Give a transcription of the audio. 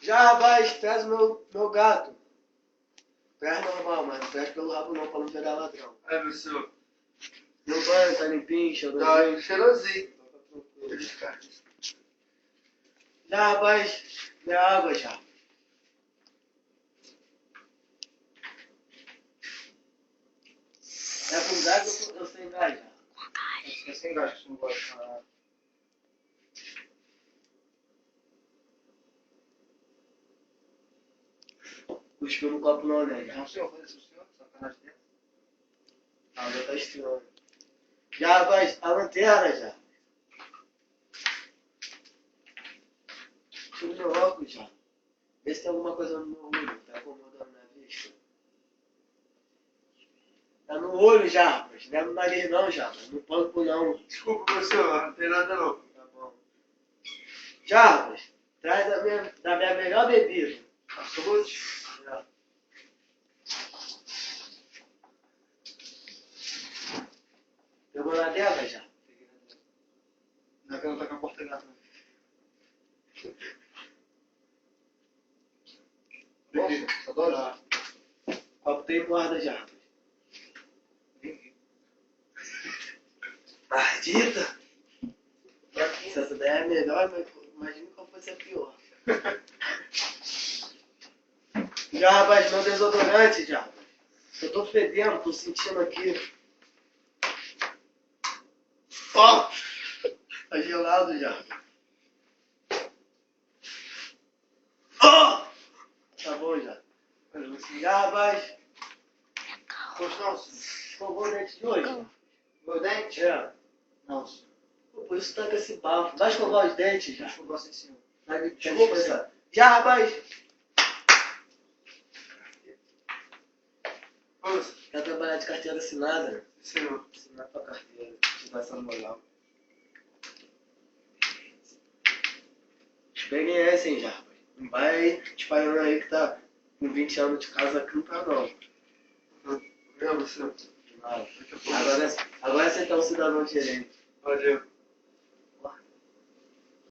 Já, rapaz, traz meu gato. Traz normal, mas não traz pelo rabo não, pra não virar ladrão. É, meu senhor. Meu banho tá limpinho, cheirosinho. Tá cheirosinho. Já, rapaz, minha água já. É com gás ou sem gás já? É sem gás que você não gosta. Cuspiu no copo não, né? Já. Não, senhor, fazer isso, senhor. Sacanagem dentro. A água tá esfriando. Já, rapaz, a lanterna já. Tira meu óculos já. Vê se tem alguma coisa no meu olho. Tá incomodando minha vista. Tá no olho já, rapaz. Não é no nariz não já. No palco não. Desculpa, meu senhor. Não tem nada não. Tá bom. Já, rapaz. Traz da minha melhor bebida. Absolute. Já. Pegou na dela já? Não é que não tá com a porta aberta, né? Nossa, adoro. Copo tem guarda já, rapaz. Maldita! Se essa daí é melhor, mas imagina qual fosse a pior. Já, rapaz, meu desodorante já. Eu tô fedendo, tô sentindo aqui. Ó! Tá gelado já. Ó! Tá bom já. Já, rapaz. Gostou, senhor? Escovou o dente de hoje? Meu dente? É. Não, senhor. Pô, por isso tá com esse bafo. Vai escovar os dentes já. Desculpa, sim, senhor. Desculpa, senhor. Já, rapaz. Ouça. Quer trabalhar de carteira assinada, né? Senhor. Assinar tua carteira. Te dar essa moral. Experiência, hein, já, rapaz. Não vai espalhando aí que tá com 20 anos de casa aqui, não tá não. Meu senhor. Agora você tá um cidadão gerente. Valeu.